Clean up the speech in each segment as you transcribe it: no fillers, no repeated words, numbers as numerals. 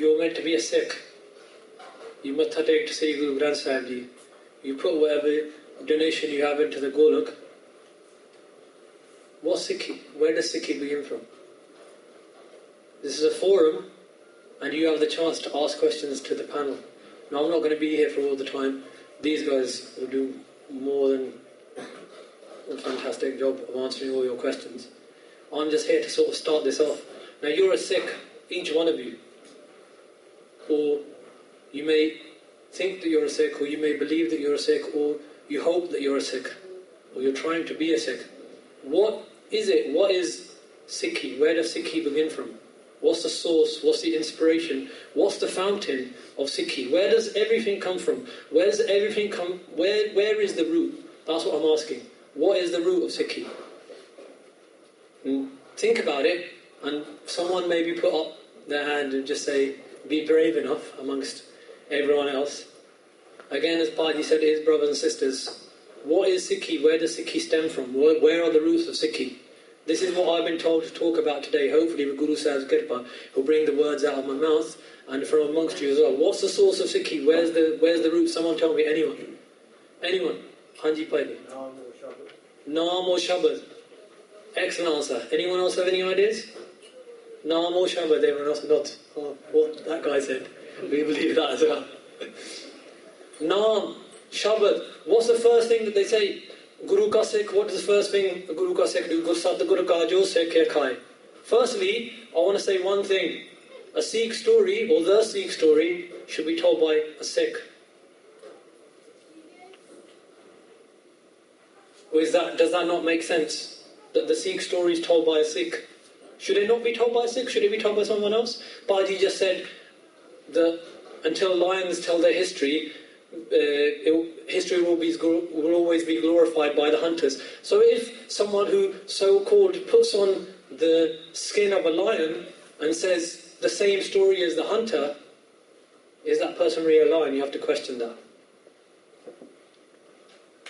you're meant to be a Sikh. You matha take to Sri Guru Granth Sahib Ji. You put whatever donation you have into the Golak. What's Sikhi? Where does Sikhi begin from? This is a forum, and you have the chance to ask questions to the panel. Now, I'm not going to be here for all the time. These guys will do more than a fantastic job of answering all your questions. I'm just here to sort of start this off. Now, you're a Sikh, each one of you. Or you may think that you're a Sikh, or you may believe that you're a Sikh, or you hope that you're a Sikh, or you're trying to be a Sikh. What is it? What is Sikhi? Where does Sikhi begin from? What's the source? What's the inspiration? What's the fountain of Sikhi? Where does everything come from? Where does everything come? Where is the root? That's what I'm asking. What is the root of Sikhi? Think about it, and someone maybe put up their hand and just say, be brave enough amongst everyone else. Again, as Bhai said to his brothers and sisters, what is Sikhi? Where does Sikhi stem from? Where are the roots of Sikhi? This is what I've been told to talk about today. Hopefully with Guru Sahib's Kirpa, he'll bring the words out of my mouth and from amongst you as well. What's the source of Sikhi? Where's the root? Someone tell me. Anyone? Anyone? Hanji Pai. Naam o Shabad. Excellent answer. Anyone else have any ideas? Naam o Shabad. Everyone else not. Oh, what that guy said. We believe that as well. Naam, Shabad. What's the first thing that they say? Guru ka Sikh, what is the first thing a Guru ka Sikh do? Gur Satguru ka jo Sikh khai. Firstly, I want to say one thing. A Sikh story, or the Sikh story, should be told by a Sikh. Or does that not make sense? That the Sikh story is told by a Sikh? Should it not be told by a Sikh? Should it be told by someone else? Bhaji just said that until lions tell their history, history will always be glorified by the hunters. So if someone who so-called puts on the skin of a lion and says the same story as the hunter, is that person really a lion? You have to question that.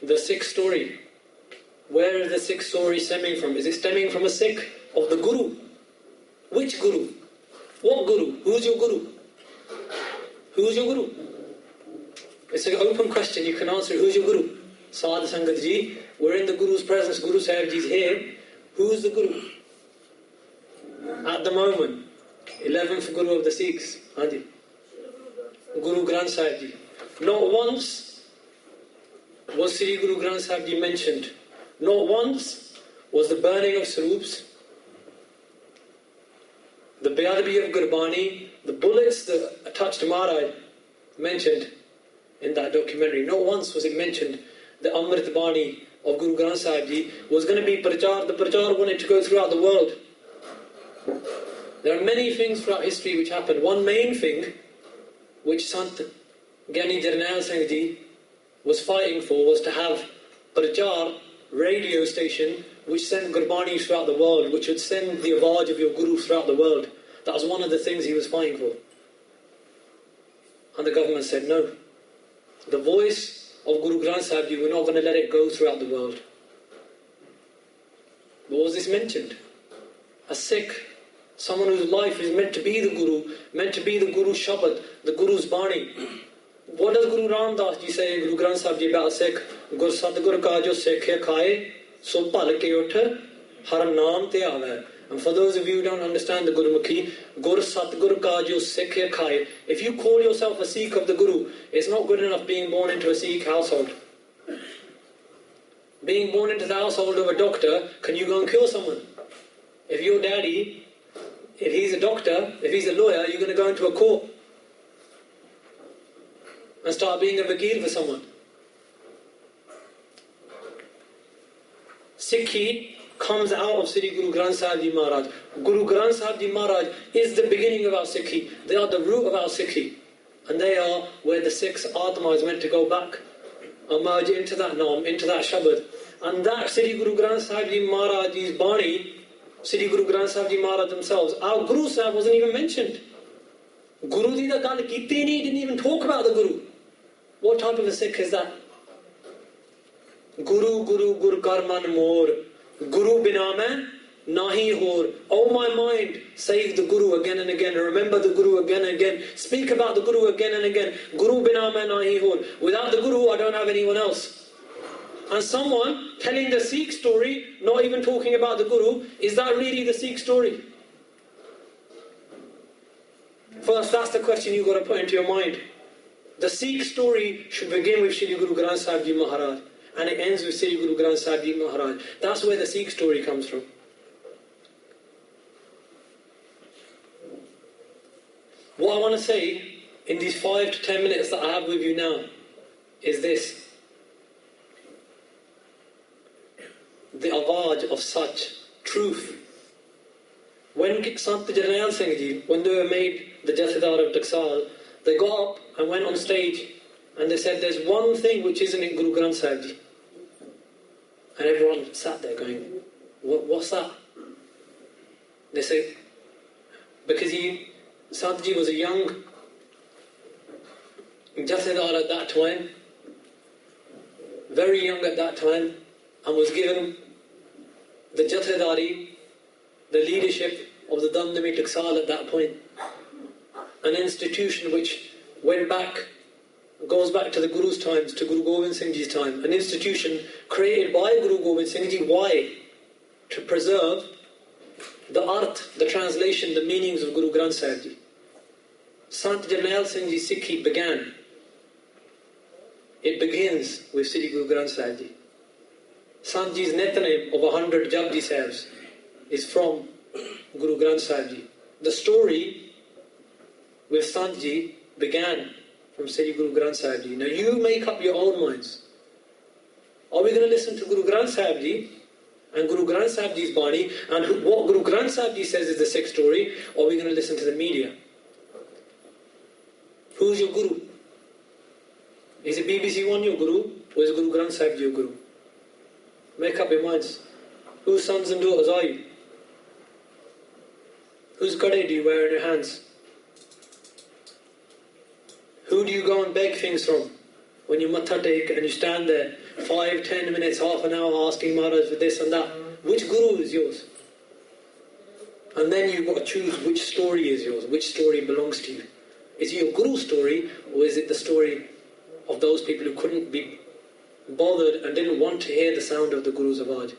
The Sikh story. Where is the Sikh story stemming from? Is it stemming from a Sikh of the Guru? Which Guru? What Guru? Who's your Guru? Who's your Guru? It's an open question, you can answer. Who's your Guru? Sadh Sangat Ji, we're in the Guru's presence, Guru Sahib Ji's here. Who's the Guru? At the moment, 11th Guru of the Sikhs, Hadi. Guru Granth Sahib Ji. Not once was Sri Guru Granth Sahib Ji mentioned. Not once was the burning of Sarups, the Beadabi of Gurbani, the bullets that touched Maharaj mentioned in that documentary. Not once was it mentioned the Amrit Bani of Guru Granth Sahib Ji was going to be Prachar. The Prachar wanted to go throughout the world. There are many things throughout history which happened. One main thing which Sant Gyani Jarnail Singh Ji was fighting for was to have Prachar radio station which sent Gurbani throughout the world, which would send the Awaaj of your Guru throughout the world. That was one of the things he was fighting for. And the government said no. The voice of Guru Granth Sahib Ji, we're not going to let it go throughout the world. What was this mentioned? A Sikh, someone whose life is meant to be the Guru, meant to be the Guru's Shabad, the Guru's Bani. What does Guru Ramdas Ji say in Guru Granth Sahib Ji about a Sikh? Gur Satguru ka jo Sikh khaye, so pal ke uthe, har naam te aave. And for those of you who don't understand the Gurumukhi, Gur Satguru ka jo Sikh khaye. If you call yourself a Sikh of the Guru, it's not good enough being born into a Sikh household. Being born into the household of a doctor, can you go and kill someone? If your daddy, if he's a doctor, if he's a lawyer, you're going to go into a court and start being a vakil for someone. Sikhi comes out of Sri Guru Granth Sahib Ji Maharaj. Guru Granth Sahib Ji Maharaj is the beginning of our Sikhi. They are the root of our Sikhi. And they are where the Sikh's Atma is meant to go back and merge into that Naam, into that Shabad. And that Sri Guru Granth Sahib Ji Maharaj's Bani, Sri Guru Granth Sahib Ji Maharaj themselves, our Guru Sahib wasn't even mentioned. Guru Di da gal kiti nahi, didn't even talk about the Guru. What type of a Sikh is that? Guru, Guru, Gur Karman Mor. Guru bina main nahi hor. Oh my mind, say the Guru again and again, remember the Guru again and again, speak about the Guru again and again. Guru bina main nahi hor. Without the Guru, I don't have anyone else. And someone telling the Sikh story, not even talking about the Guru, is that really the Sikh story? First, that's the question you've got to put into your mind. The Sikh story should begin with Sri Guru Granth Sahib Ji Maharaj, and it ends with Sri Guru Granth Sahib Ji Maharaj. That's where the Sikh story comes from. What I want to say in these 5 to 10 minutes that I have with you now is this. The awaj of such truth. When Sant Jarnail Singh Ji, when they were made the Jathedar of Taksal, they got up and went on stage and they said, there's one thing which isn't in Guru Granth Sahib Ji. And everyone sat there going, what's that? They said, because Sant Ji was a young Jathedar at that time, very young at that time, and was given the Jathedari, the leadership of the Damdami Taksal at that point. An institution which goes back to the Guru's times, to Guru Gobind Singh Ji's time. An institution created by Guru Gobind Singh Ji. Why? To preserve the art, the translation, the meanings of Guru Granth Sahib Ji. Sant Jarnail Singh Ji Sikhi began. It begins with Sri Guru Granth Sahib Ji. Sant Ji's Nitnem of 100 Japji Sahibs is from Guru Granth Sahib Ji. The story with Sant Ji began from Sri Guru Granth Sahib Ji. Now you make up your own minds. Are we going to listen to Guru Granth Sahib Ji and Guru Granth Sahib Ji's Bani and what Guru Granth Sahib Ji says is the Sikh story, or are we going to listen to the media? Who's your Guru? Is it BBC One your Guru, or is Guru Granth Sahib Ji your Guru? Make up your minds. Whose sons and daughters are you? Whose gade do you wear in your hands? Who do you go and beg things from? When you matha take and you stand there 5, 10 minutes, half an hour asking Maharaj for this and that. Which Guru is yours? And then you've got to choose which story is yours, which story belongs to you. Is it your Guru's story, or is it the story of those people who couldn't be bothered and didn't want to hear the sound of the Guru's awaj?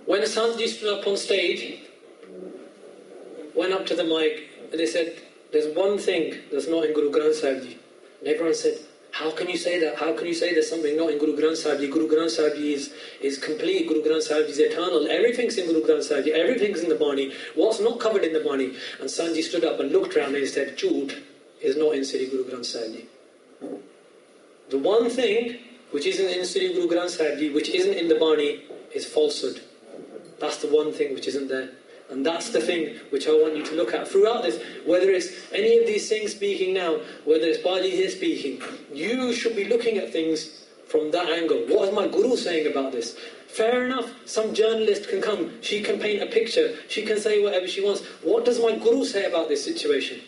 When Santji stood up on stage, went up to the mic, and they said, there's one thing that's not in Guru Granth Sahib Ji. And everyone said, how can you say that? How can you say there's something not in Guru Granth Sahib Ji? Guru Granth Sahib Ji is complete. Guru Granth Sahib Ji is eternal. Everything's in Guru Granth Sahib Ji. Everything's in the Bani. What's not covered in the Bani? And Santji stood up and looked around and he said, Jhoot is not in Sri Guru Granth Sahib Ji. The one thing which isn't in Sri Guru Granth Sahib Ji, which isn't in the Bani, is falsehood. That's the one thing which isn't there. And that's the thing which I want you to look at throughout this. Whether it's any of these things speaking now, whether it's Bali here speaking, you should be looking at things from that angle. What is my Guru saying about this? Fair enough, some journalist can come, she can paint a picture, she can say whatever she wants. What does my Guru say about this situation?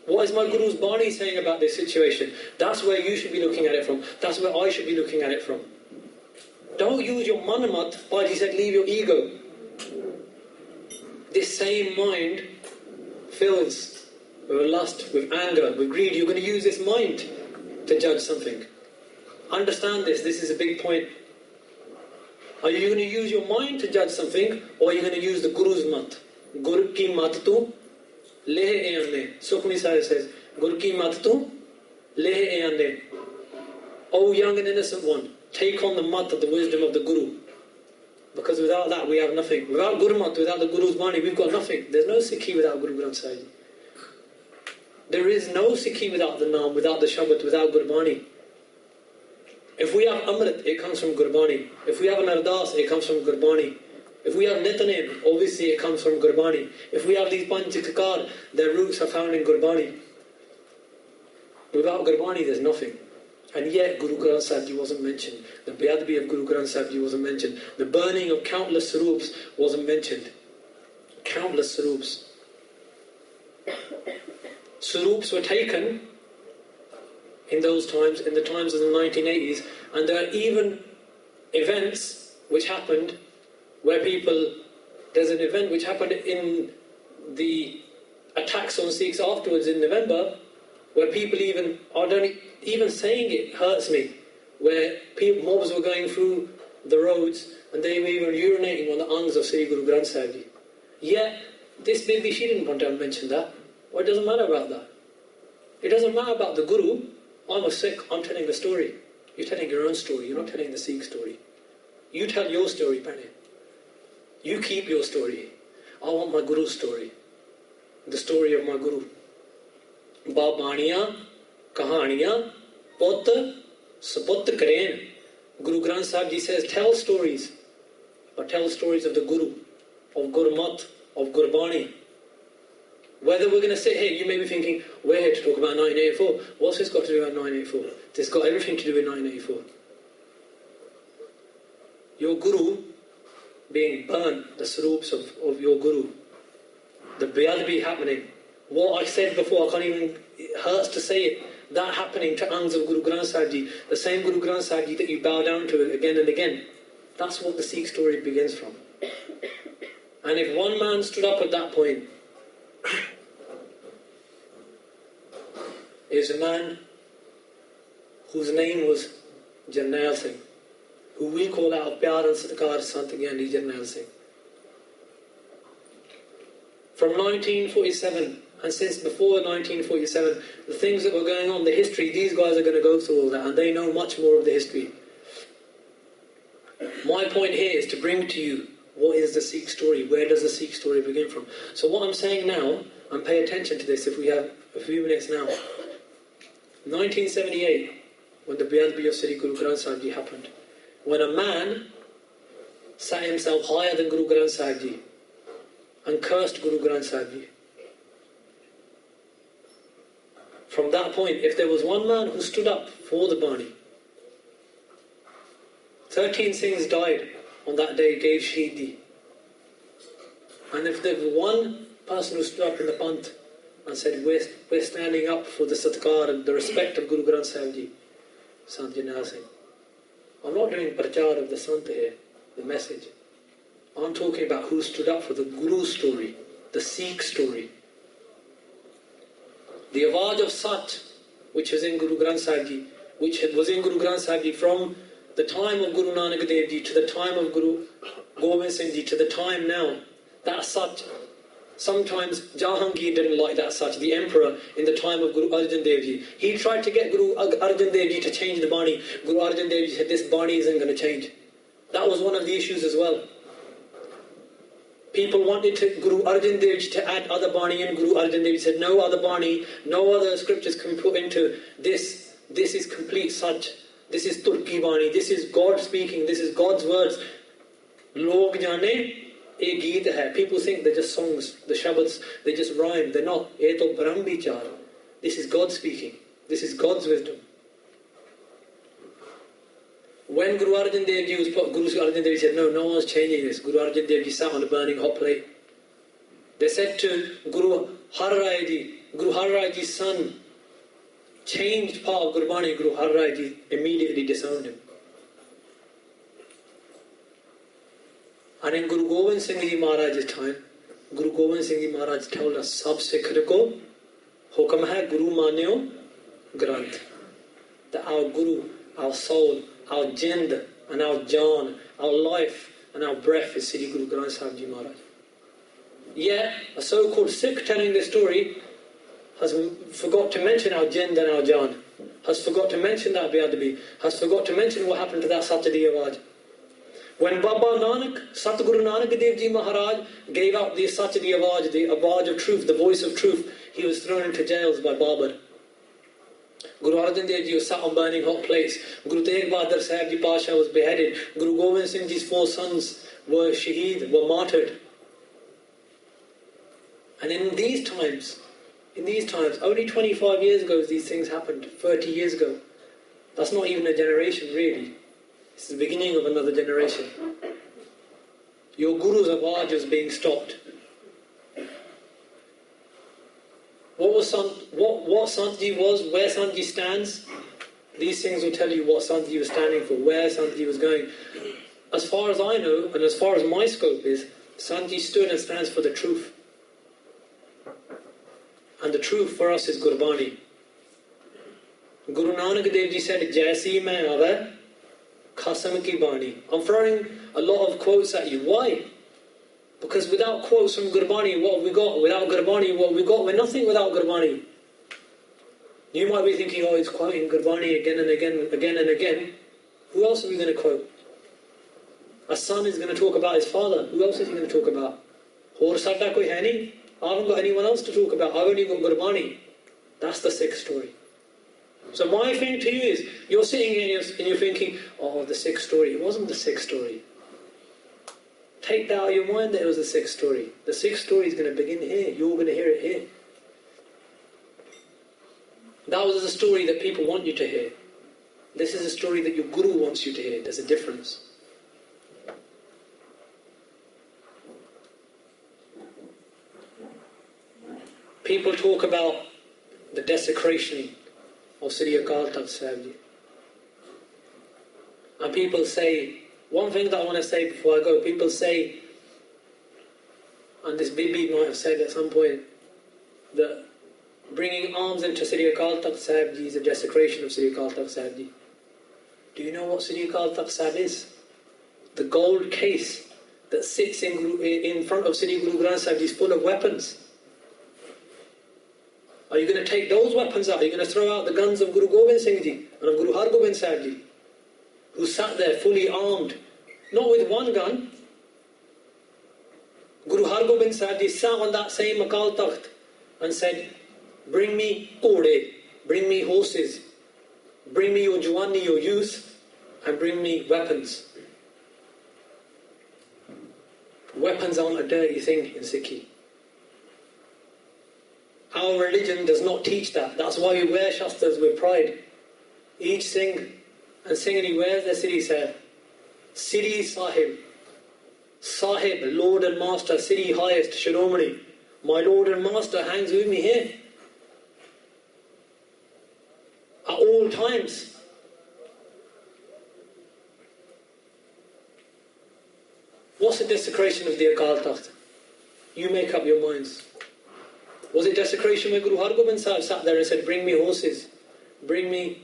What is my Guru's Bani saying about this situation? That's where you should be looking at it from. That's where I should be looking at it from. Don't use your manamat. Bali said, leave your ego. This same mind fills with lust, with anger, with greed. You're going to use this mind to judge something. Understand this. This is a big point. Are you going to use your mind to judge something, or are you going to use the Guru's mat? Guru ki mat tu leh e ane. Sukhmani Sahib says, Guru ki mat tu leh e ane. O young and innocent one, take on the mat of the wisdom of the Guru. Because without that we have nothing. Without Gurmat, without the Guru's Bani, we've got nothing. There's no Sikhi without Guru Granth Sahib Ji. There is no Sikhi without the Naam, without the Shabad, without Gurbani. If we have Amrit, it comes from Gurbani. If we have an Ardas, it comes from Gurbani. If we have Nitnem, obviously it comes from Gurbani. If we have these Panchikakar, their roots are found in Gurbani. Without Gurbani, there's nothing. And yet Guru Granth Sahib Ji wasn't mentioned. The Beadbi of Guru Granth Sahib Ji wasn't mentioned. The burning of countless Sarups wasn't mentioned. Countless Sarups. Sarups were taken in those times, in the times of the 1980s, and there are even events which happened where there's an event which happened in the attacks on Sikhs afterwards in November, where people even saying it hurts me, where mobs were going through the roads and they were even urinating on the angs of Sri Guru Granth Sahib Ji. Yet, this baby, she didn't want to mention that. Well, it doesn't matter about that. It doesn't matter about the Guru. I'm a Sikh, I'm telling the story. You're telling your own story, you're not telling the Sikh story. You tell your story, Penny. You keep your story. I want my Guru's story. The story of my Guru. Babaniya, Kahaniya, Pot, Saput Karen. Guru Granth Sahib Ji says, tell stories. But tell stories of the Guru, of Gurmat, of Gurbani. Whether we're going to say, hey, you may be thinking, we're here to talk about 1984. What's this got to do with 1984? This got everything to do with 1984. Your Guru being burnt, the saroops of your Guru, the Biyadbi happening. What I said before, I can't even, it hurts to say it, that happening to angs of Guru Granth Sahib Ji, the same Guru Granth Sahib Ji that you bow down to again and again. That's what the Sikh story begins from. And if one man stood up at that point, is a man whose name was Jarnail Singh, who we call out of Pyar and Satkar Sant Gyani Jarnail Singh. From 1947, and since before 1947, the things that were going on, the history, these guys are going to go through all that, and they know much more of the history. My point here is to bring to you, what is the Sikh story? Where does the Sikh story begin from? So what I'm saying now, and pay attention to this if we have a few minutes now. 1978, when the Biyadbi of Sri Guru Granth Sahib Ji happened, when a man sat himself higher than Guru Granth Sahib Ji and cursed Guru Granth Sahib Ji. From that point, if there was one man who stood up for the Bani, 13 Singhs died on that day, gave Shahidi. And if there was one person who stood up in the Panth and said, we're standing up for the Satkar and the respect of Guru Granth Sahib Ji, Sant Jarnail Singh. I'm not doing prachar of the Sant here, the message. I'm talking about who stood up for the Guru story, the Sikh story. The Awaj of Sat, which was in Guru Granth Sahib Ji, which was in Guru Granth Sahib Ji from the time of Guru Nanak Dev Ji to the time of Guru Gobind Singh Ji to the time now, that Sat, sometimes Jahangir didn't like that Sat, the emperor in the time of Guru Arjan Dev Ji. He tried to get Guru Arjan Dev Ji to change the Bani. Guru Arjan Dev Ji said, this Bani isn't going to change. That was one of the issues as well. People wanted Guru Arjan Dev Ji to add other Bani in. Guru Arjan Dev Ji said, no other Bani, no other scriptures can put into this. This is complete Sach. This is Turki Bani. This is God speaking. This is God's words. Log jane, a geet hai. People think they're just songs, the Shabads, they just rhyme. They're not. Ye to Brahm Vichar. This is God speaking. This is God's wisdom. When Guru Arjan Dev Ji was put, Guru Arjan Dev Ji said, no one's changing this. Guru Arjan Dev Ji sat on a burning hot plate. They said to Guru Har Rai Ji, Guru Har Rai Ji's son changed part of Gurbani. Guru Har Rai Ji immediately disowned him. And in Guru Gobind Singh Ji Maharaj's time, Guru Gobind Singh Ji Maharaj told us, Sab Sikh ko hukam hai Guru Manyo Granth. That our Guru, our soul, our jind and our jaan, our life and our breath is Sri Guru Granth Sahib Ji Maharaj. Yet, a so-called Sikh telling this story has forgot to mention our jind and our jaan, has forgot to mention that Biyadbi, has forgot to mention what happened to that Satadi Awaj. When Baba Nanak, Satguru Nanak Dev Ji Maharaj gave out the Satadi Awaj, the Awaj of truth, the voice of truth, he was thrown into jails by Babar. Guru Arjan Dev Ji was sat on burning hot plates. Guru Tegh Bahadur Sahib Ji Pasha was beheaded. Guru Gobind Singh Ji's 4 sons were shaheed, were martyred. And in these times, only 25 years ago these things happened, 30 years ago. That's not even a generation really. It's the beginning of another generation. Your Guru's Awaj was being stopped. What Santji was, where Santji stands, these things will tell you what Santji was standing for, where Santji was going. as far as I know, and as far as my scope is, Sanji stood and stands for the truth. And the truth for us is Gurbani. Guru Nanak Dev Ji said, Jaisi mein aave, khasam ki bani. I'm throwing a lot of quotes at you. Why? Because without quotes from Gurbani, what have we got? Without Gurbani, what have we got? We're nothing without Gurbani. You might be thinking, oh, he's quoting Gurbani again and again. Who else are we going to quote? A son is going to talk about his father. Who else is he going to talk about? Aur sada koi hai nahi. I haven't got anyone else to talk about. I've only got Gurbani. That's the Sikh story. So my thing to you is, you're sitting here and you're thinking, oh, the Sikh story. It wasn't the Sikh story. Take that out of your mind that it was the Sikh story. The Sikh story is going to begin here. You're going to hear it here. That was the story that people want you to hear. This is a story that your Guru wants you to hear. There's a difference. People talk about the desecration of Sri Akal Takht Sahib Ji. And people say, one thing that I want to say before I go, people say, and this Bibi might have said at some point, that bringing arms into Sri Akal Takht Sahib Ji is a desecration of Sri Akal Takht Sahib Ji. Do you know what Sri Akal Takht Sahib is? The gold case that sits in front of Sri Guru Granth Sahib Ji is full of weapons. Are you going to take those weapons out? Are you going to throw out the guns of Guru Gobind Singh Ji and of Guru Har Gobind Sahib Ji, who sat there fully armed, not with one gun? Guru Har Gobind Sahib Ji sat on that same Akal Takht and said, bring me kode, bring me horses, bring me your Jawani, your youth, and bring me weapons. Weapons aren't a dirty thing in Sikhi. Our religion does not teach that. That's why we wear shastras with pride. Each sing and he wears their Siri Sahib. Siri Sahib. Sahib, Lord and Master, Siri highest, Shiromani. My Lord and Master hangs with me here. At all times. What's the desecration of the Akal Takht? You make up your minds. Was it desecration where Guru Har Gobind Sahib sat there and said, bring me horses, bring me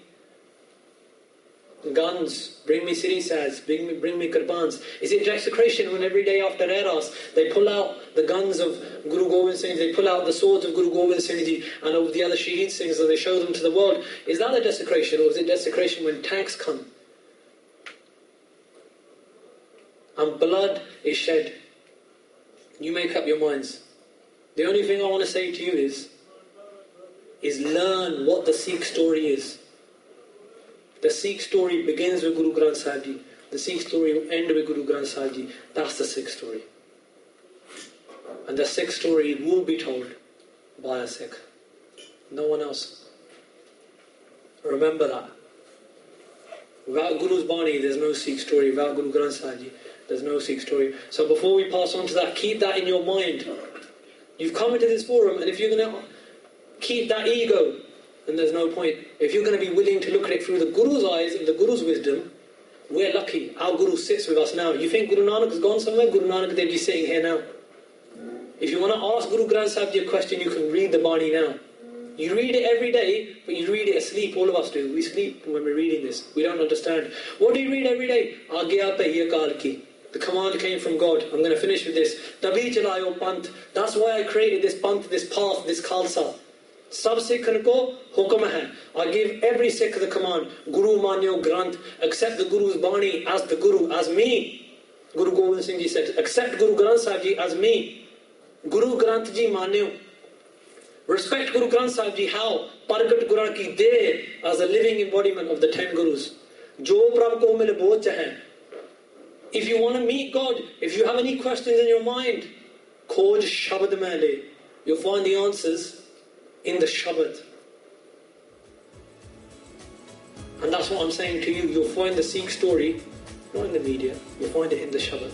guns, bring me Siri Sahibs, bring me Kirbans? Is it desecration when every day after Eras they pull out the guns of Guru Gobind Singh, they pull out the swords of Guru Gobind Singh Ji and of the other Shaheed Singhs and they show them to the world? Is that a desecration, or is it desecration when tanks come and blood is shed? You make up your minds. The only thing I want to say to you is learn what the Sikh story is. The Sikh story begins with Guru Granth Sahib Ji. The Sikh story will end with Guru Granth Sahib Ji. That's the Sikh story. And the Sikh story will be told by a Sikh. No one else. Remember that. Without Guru's Bani, there's no Sikh story. Without Guru Granth Sahib Ji, there's no Sikh story. So before we pass on to that, keep that in your mind. You've come into this forum, and if you're going to keep that ego, then there's no point. If you're going to be willing to look at it through the Guru's eyes and the Guru's wisdom, we're lucky. Our Guru sits with us now. You think Guru Nanak has gone somewhere? Guru Nanak Dev Ji is sitting here now. If you want to ask Guru Granth Sahib Ji a question, you can read the Bani now. You read it every day, but you read it asleep. All of us do. We sleep when we're reading this. We don't understand. What do you read every day? Agya Pahiya Kal Ki. The command came from God. I'm going to finish with this. Tabhi chalayo panth. That's why I created this panth, this path, this khalsa. Sab Sikhan ko hukum hai. I give every Sikh the command. Guru manyo granth. Accept the Guru's Bani as the Guru, as me. Guru Gobind Singh Ji said, accept Guru Granth Sahib Ji as me. Guru Granth Ji manyo. Respect Guru Granth Sahib Ji. How? Pargat Gura ki de, as a living embodiment of the 10 Gurus. Jo prabh ko mile boch hai. If you want to meet God, if you have any questions in your mind, Khoj Shabad Mele. You'll find the answers in the Shabad. And that's what I'm saying to you. You'll find the Sikh story, not in the media, you'll find it in the Shabad.